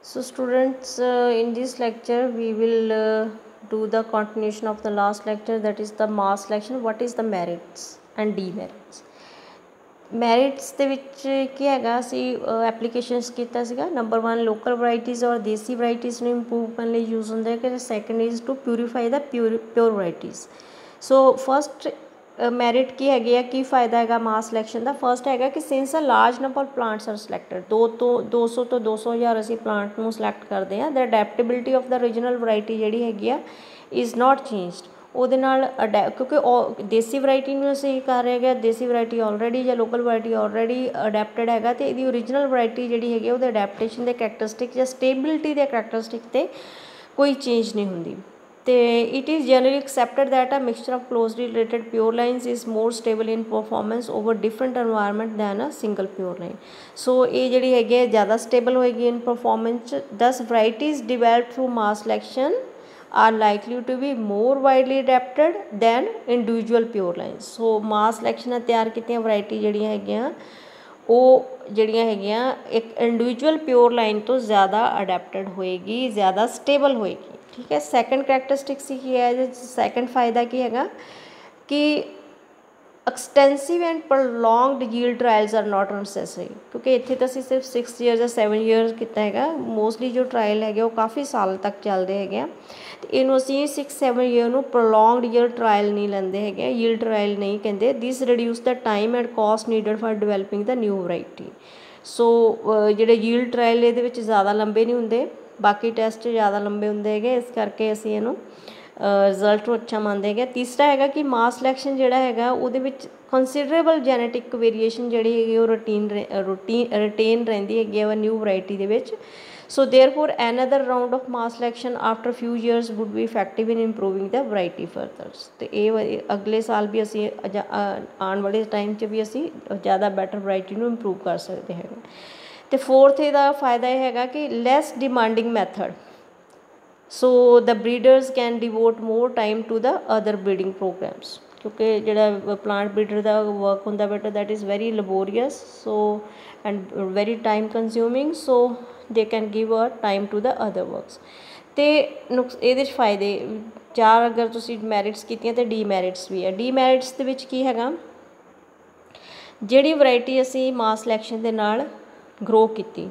So students, in this lecture we will do the continuation of the last lecture, that is the mass selection. What is the merits and demerits? Merits ਦੇ ਵਿੱਚ ਕੀ ਹੈਗਾ, ਅਸੀਂ applications ਕੀਤਾ ਸੀਗਾ। Number 1 local varieties ਔਰ ਦੇਸੀ varieties ਨੂੰ improve ਕਰਨ ਲਈ ਯੂਜ਼ ਹੁੰਦੇ ਹੈ ਕਿ second is to purify the pure varieties. So first merit ਕੀ ਹੈਗੀ ਆ, ਕੀ ਫਾਇਦਾ ਹੈਗਾ ਮਾਸ ਸਿਲੈਕਸ਼ਨ ਦਾ? ਫਸਟ ਹੈਗਾ ਕਿ since a large number plants are selected, 200 ਤੋਂ 200,000 ਅਸੀਂ ਪਲਾਂਟ ਨੂੰ ਸਿਲੈਕਟ ਕਰਦੇ ਹਾਂ। The adaptability of the regional variety ਜਿਹੜੀ ਹੈਗੀ ਆ ਇਜ਼ ਨਾਟ ਚੇਂਜਡ। ਉਹਦੇ ਨਾਲ ਕਿਉਂਕਿ ਦੇਸੀ ਵਰਾਇਟੀ ਨੂੰ ਅਸੀਂ ਕਰ ਰਹੇ ਹੈਗੇ, ਦੇਸੀ ਵਰਾਇਟੀ ਆਲਰੇਡੀ ਜਾਂ ਲੋਕਲ ਵਰਾਇਟੀ ਆਲਰੇਡੀ ਅਡੈਪਟਡ ਹੈਗਾ, ਅਤੇ ਇਹਦੀ ਓਰੀਜਨਲ ਵਰਾਇਟੀ ਜਿਹੜੀ ਹੈਗੀ ਉਹਦੇ ਅਡੈਪਟੇਸ਼ਨ ਦੇ ਕਰੈਕਟਰਿਸਟਿਕ ਜਾਂ ਸਟੇਬਿਲਿਟੀ ਦੇ ਕਰੈਕਟਰਿਸਟਿਕ 'ਤੇ ਕੋਈ ਚੇਂਜ ਨਹੀਂ ਹੁੰਦੀ। ਅਤੇ it is generally accepted that a mixture of closely related pure lines is more stable in performance over different environment than a single pure line. So ਇਹ ਜਿਹੜੀ ਹੈਗੀ ਹੈ ਜ਼ਿਆਦਾ ਸਟੇਬਲ ਹੋਏਗੀ ਇਨ ਪਰਫੋਰਮੈਂਸ 'ਚ। ਦਸ varieties develop through mass selection are likely to be more widely adapted than individual pure lines। so mass selection ਨਾਲ ਤਿਆਰ ਕੀਤੀਆਂ ਵਰਾਇਟੀ ਜਿਹੜੀਆਂ ਹੈਗੀਆਂ ਉਹ ਜਿਹੜੀਆਂ ਹੈਗੀਆਂ ਇੱਕ ਇੰਡੀਵਿਜੂਅਲ ਪਿਓਰ ਲਾਈਨ ਤੋਂ ਜ਼ਿਆਦਾ ਅਡੈਪਟਡ ਹੋਏਗੀ, ਜ਼ਿਆਦਾ ਸਟੇਬਲ ਹੋਏਗੀ। ਠੀਕ ਹੈ। ਸੈਕੰਡ ਕਰੈਕਟਰਿਸਟਿਕ ਸੀ ਕੀ ਹੈ, ਇਹਦੇ ਸੈਕੰਡ ਫਾਇਦਾ ਕੀ ਹੈਗਾ ਕਿ extensive and prolonged yield trials are not necessary. ਕਿਉਂਕਿ ਇੱਥੇ ਤਾਂ ਅਸੀਂ ਸਿਰਫ 6 ਈਅਰ ਜਾਂ 7 ਈਅਰ ਕੀਤਾ ਹੈਗਾ, ਮੋਸਟਲੀ ਜੋ ਟਰਾਇਲ ਹੈਗੇ ਉਹ ਕਾਫੀ ਸਾਲ ਤੱਕ ਚੱਲਦੇ ਹੈਗੇ ਆ, ਅਤੇ ਇਹਨੂੰ ਅਸੀਂ 6-7 ਈਅਰ ਨੂੰ ਪ੍ਰੋਲੋਂਗਡ ਯੀਲਡ ਟਰਾਇਲ ਨਹੀਂ ਲੈਂਦੇ ਹੈਗੇ, ਯੀਲਡ ਟਰਾਇਲ ਨਹੀਂ ਕਹਿੰਦੇ। This reduce the time and cost needed for developing the new variety. So ਜਿਹੜੇ ਯੀਲਡ ਟਰਾਇਲ ਇਹਦੇ ਵਿੱਚ ਜ਼ਿਆਦਾ ਲੰਬੇ ਨਹੀਂ ਹੁੰਦੇ, ਬਾਕੀ ਟੈਸਟ ਜ਼ਿਆਦਾ ਲੰਬੇ ਹੁੰਦੇ ਹੈਗੇ, ਇਸ ਕਰਕੇ ਅਸੀਂ ਇਹਨੂੰ ਰਿਜ਼ਲਟ ਨੂੰ ਅੱਛਾ ਮੰਨਦੇ ਹੈਗੇ। ਤੀਸਰਾ ਹੈਗਾ ਕਿ ਮਾਸ ਸਿਲੈਕਸ਼ਨ ਜਿਹੜਾ ਹੈਗਾ ਉਹਦੇ ਵਿੱਚ ਕੰਸੀਡਰੇਬਲ ਜੈਨੇਟਿਕ ਵੇਰੀਏਸ਼ਨ ਜਿਹੜੀ ਹੈਗੀ ਉਹ ਰਿਟੇਨ ਰਹਿੰਦੀ ਹੈਗੀ ਆ ਨਿਊ ਵਰਾਇਟੀ ਦੇ ਵਿੱਚ। So therefore another round of mass selection after few years would be effective in improving the variety furthers. ਅਤੇ ਇਹ ਅਗਲੇ ਸਾਲ ਵੀ ਅਸੀਂ ਆਉਣ ਵਾਲੇ ਟਾਈਮ 'ਚ ਵੀ ਅਸੀਂ ਜ਼ਿਆਦਾ ਬੈਟਰ ਵਰਾਇਟੀ ਨੂੰ ਇੰਪਰੂਵ ਕਰ ਸਕਦੇ ਹੈਗੇ। ਅਤੇ ਫੋਰਥ ਇਹਦਾ ਫਾਇਦਾ ਇਹ ਹੈਗਾ ਕਿ less demanding method. So the breeders can devote more time to the other breeding programmes. ਕਿਉਂਕਿ ਜਿਹੜਾ ਪਲਾਂਟ ਬਰੀਡਰ ਦਾ ਵਰਕ ਹੁੰਦਾ ਬੇਟਾ that is very laborious, so and very time consuming, so they can give a time to the other works. ਅਤੇ ਇਹਦੇ 'ਚ ਫਾਇਦੇ ਚਾਰ ਅਗਰ ਤੁਸੀਂ ਮੈਰਿਟਸ ਕੀਤੀਆਂ ਤਾਂ ਡੀਮੈਰਿਟਸ ਵੀ ਹੈ। ਡੀਮੈਰਿਟਸ ਦੇ ਵਿੱਚ ਕੀ ਹੈਗਾ, ਜਿਹੜੀ ਵਰਾਇਟੀ ਅਸੀਂ ਮਾਸ ਸਿਲੈਕਸ਼ਨ ਦੇ ਨਾਲ ਗਰੋ ਕੀਤੀ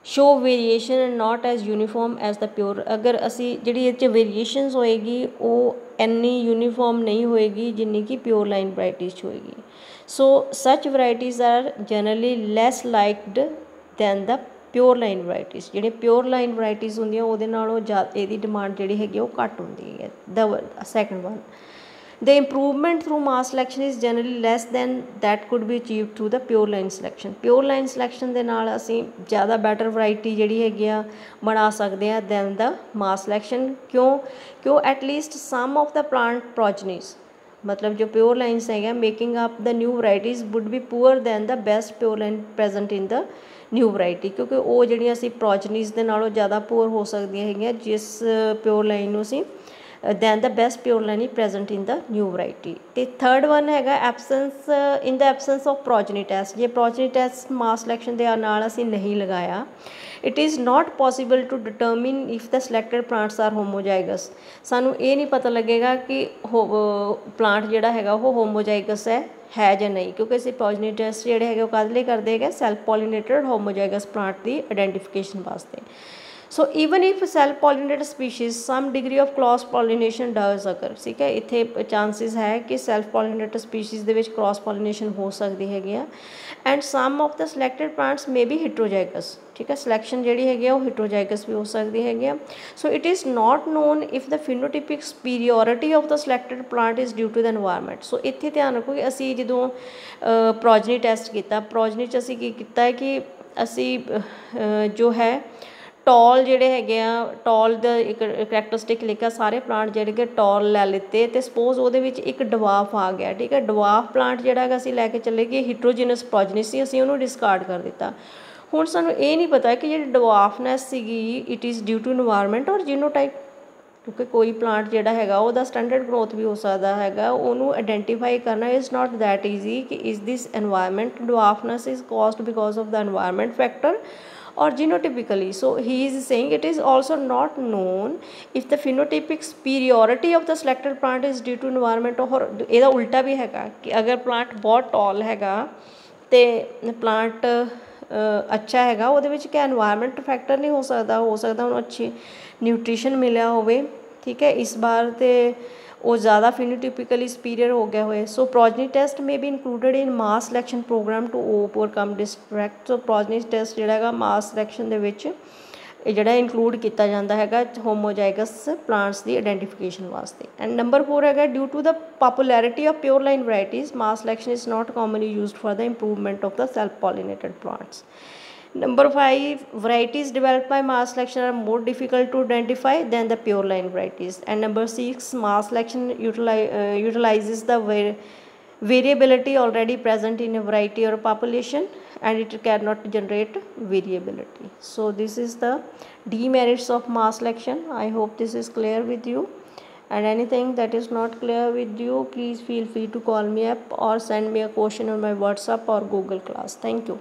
show variation and not as uniform as the pure. ਅਗਰ ਅਸੀਂ ਜਿਹੜੀ ਇਹ 'ਚ ਵੇਰੀਏਸ਼ਨਸ ਹੋਏਗੀ ਉਹ ਇੰਨੀ ਯੂਨੀਫਾਰਮ ਨਹੀਂ ਹੋਏਗੀ ਜਿੰਨੀ ਕਿ ਪਿਓਰ ਲਾਈਨ ਵਰਾਇਟੀਜ਼ 'ਚ ਹੋਏਗੀ। ਸੋ ਸੱਚ ਵਰਾਇਟੀਜ਼ ਆਰ ਜਨਰਲੀ ਲੈਸ ਲਾਈਕਡ ਦੈਨ ਦਾ ਪਿਓਰ ਲਾਈਨ ਵਰਾਇਟੀਜ਼। ਜਿਹੜੇ ਪਿਓਰ ਲਾਈਨ ਵਰਾਇਟੀਜ਼ ਹੁੰਦੀਆਂ ਉਹਦੇ ਨਾਲੋਂ ਇਹਦੀ ਡਿਮਾਂਡ ਜਿਹੜੀ ਹੈਗੀ ਉਹ ਘੱਟ ਹੁੰਦੀ ਹੈ। ਦ second one, the improvement through mass selection is generally less than that could be achieved through the pure line selection। pure line selection ਦੇ ਨਾਲ ਅਸੀਂ ਜ਼ਿਆਦਾ ਬੈਟਰ ਵਰਾਇਟੀ ਜਿਹੜੀ ਹੈਗੀ ਆ ਬਣਾ ਸਕਦੇ ਹਾਂ ਦੈਨ ਦਾ ਮਾਸ ਸਿਲੈਕਸ਼ਨ। ਕਿਉਂ at least some of the plant progenies, ਮਤਲਬ ਜੋ ਪਿਓਰ ਲਾਈਨਸ ਹੈਗੇ making up the new varieties would be poor than the best pure line present in the new variety. ਕਿਉਂਕਿ ਉਹ ਜਿਹੜੀਆਂ ਅਸੀਂ ਪ੍ਰੋਜਨੀਜ਼ ਦੇ ਨਾਲੋਂ ਜ਼ਿਆਦਾ ਪੂਅਰ ਹੋ ਸਕਦੀਆਂ ਹੈਗੀਆਂ ਜਿਸ ਪਿਓਰ ਲਾਈਨ ਨੂੰ ਅਸੀਂ then the best pure line he present in the new variety. ਅਤੇ ਥਰਡ ਵਨ ਹੈਗਾ absence in the absence of ਪ੍ਰੋਜਨੀ test. ਜੇ ਪ੍ਰੋਜਨੀ ਟੈਸਟ ਮਾਸ ਸਿਲੈਕਸ਼ਨ ਦੇ ਨਾਲ ਅਸੀਂ ਨਹੀਂ ਲਗਾਇਆ, it is not possible to determine if the selected plants are homozygous. ਸਾਨੂੰ ਇਹ ਨਹੀਂ ਪਤਾ ਲੱਗੇਗਾ ਕਿ ਪਲਾਂਟ ਜਿਹੜਾ ਹੈਗਾ ਉਹ ਹੋਮੋਜਾਈਗਸ ਹੈ ਜਾਂ ਨਹੀਂ, ਕਿਉਂਕਿ ਅਸੀਂ ਪ੍ਰੋਜਨੀ ਟੈਸਟ ਜਿਹੜੇ ਹੈਗੇ ਉਹ ਕਾਹਦੇ ਲਈ ਕਰਦੇ ਹੈਗੇ, ਸੈਲਫ ਪੋਲੀਨੇਟਡ ਹੋਮੋਜਾਈਗਸ ਪਲਾਂਟ ਦੀ ਆਈਡੈਂਟੀਫਿਕੇਸ਼ਨ ਵਾਸਤੇ। So even if self pollinated species some degree of cross pollination does occur. ਠੀਕ ਹੈ, ਇੱਥੇ ਚਾਂਸਿਸ ਹੈ ਕਿ ਸੈਲਫ ਪੋਲੀਨੇਟਡ ਸਪੀਸ਼ੀਜ਼ ਦੇ ਵਿੱਚ ਕ੍ਰੋਸ ਪੋਲੀਨੇਸ਼ਨ ਹੋ ਸਕਦੀ ਹੈਗੀ ਆ। And some of the selected plants may be heterozygous. ਠੀਕ ਹੈ, ਸਿਲੈਕਸ਼ਨ ਜਿਹੜੀ ਹੈਗੀ ਆ ਉਹ ਹੀਟਰੋਜਾਈਗਸ ਵੀ ਹੋ ਸਕਦੀ ਹੈਗੀ ਆ। So it is not known if the phenotypic superiority of the selected plant is due to the environment. ਸੋ ਇੱਥੇ ਧਿਆਨ ਰੱਖੋ ਕਿ ਅਸੀਂ ਜਦੋਂ ਪ੍ਰੋਜਨੀ ਟੈਸਟ ਕੀਤਾ, ਪ੍ਰੋਜਨੀ 'ਚ ਅਸੀਂ ਕੀ ਕੀਤਾ ਹੈ ਕਿ ਅਸੀਂ ਜੋ ਹੈ ਟੌਲ ਜਿਹੜੇ ਹੈਗੇ ਆ, ਟੌਲ ਦਾ ਇੱਕ ਕਰੈਕਟਰਿਸਟਿਕ ਲਿਖਿਆ, ਸਾਰੇ ਪਲਾਂਟ ਜਿਹੜੇ ਕਿ ਟੌਲ ਲੈ ਲਿੱਤੇ ਅਤੇ ਸਪੋਜ਼ ਉਹਦੇ ਵਿੱਚ ਇੱਕ ਡਵਾਫ ਆ ਗਿਆ। ਠੀਕ ਹੈ, ਡਵਾਫ ਪਲਾਂਟ ਜਿਹੜਾ ਹੈਗਾ ਅਸੀਂ ਲੈ ਕੇ ਚੱਲੇ ਗਏ ਹੀਟਰੋਜੀਨਸ ਪ੍ਰੋਜਨੀ ਸੀ, ਅਸੀਂ ਉਹਨੂੰ ਡਿਸਕਾਰਡ ਕਰ ਦਿੱਤਾ। ਹੁਣ ਸਾਨੂੰ ਇਹ ਨਹੀਂ ਪਤਾ ਕਿ ਜਿਹੜੀ ਡਵਾਫਨੈਸ ਸੀਗੀ it is due to environment ਔਰ ਜੀਨੋਟਾਈਪ। ਕਿਉਂਕਿ ਕੋਈ ਪਲਾਂਟ ਜਿਹੜਾ ਹੈਗਾ ਉਹਦਾ ਸਟੈਂਡਰਡ ਗਰੋਥ ਵੀ ਹੋ ਸਕਦਾ ਹੈਗਾ, ਉਹਨੂੰ ਆਈਡੈਂਟੀਫਾਈ ਕਰਨਾ ਇਜ਼ ਨਾਟ ਦੈਟ ਈਜ਼ੀ ਕਿ is this environment dwarfness is caused because of the environment factor or genotypically. So he is saying it is also not known if the phenotypic superiority of the selected plant is due to environment or ਇਹਦਾ ਉਲਟਾ भी हैगा कि अगर plant बहुत tall हैगा तो plant अच्छा हैगा ਉਹਦੇ ਵਿੱਚ क्या environment factor नहीं हो सकता ਉਹਨੂੰ अच्छी nutrition मिलिया होवे ठीक है इस बार तो वो ज़्यादा phenotypically superior हो गया हुए सो progeny test may be included in mass selection program to overcome this defect so progeny test ਜਿਹੜਾ ਹੈਗਾ mass selection ਦੇ ਵਿੱਚ ਇਹ ਜਿਹੜਾ include ਕੀਤਾ ਜਾਂਦਾ ਹੈਗਾ homozygous plants ਦੀ identification ਵਾਸਤੇ and number 4 ਹੈਗਾ due to the popularity of pure line varieties mass selection is not commonly used for the improvement of the self pollinated plants. Number 5 varieties developed by mass selection are more difficult to identify than the pure line varieties and number 6 mass selection utilizes the variability already present in a variety or population and it cannot generate variability. So this is the demerits of mass selection. I hope this is clear with you and anything that is not clear with you please feel free to call me up or send me a question on my WhatsApp or Google Class. Thank you.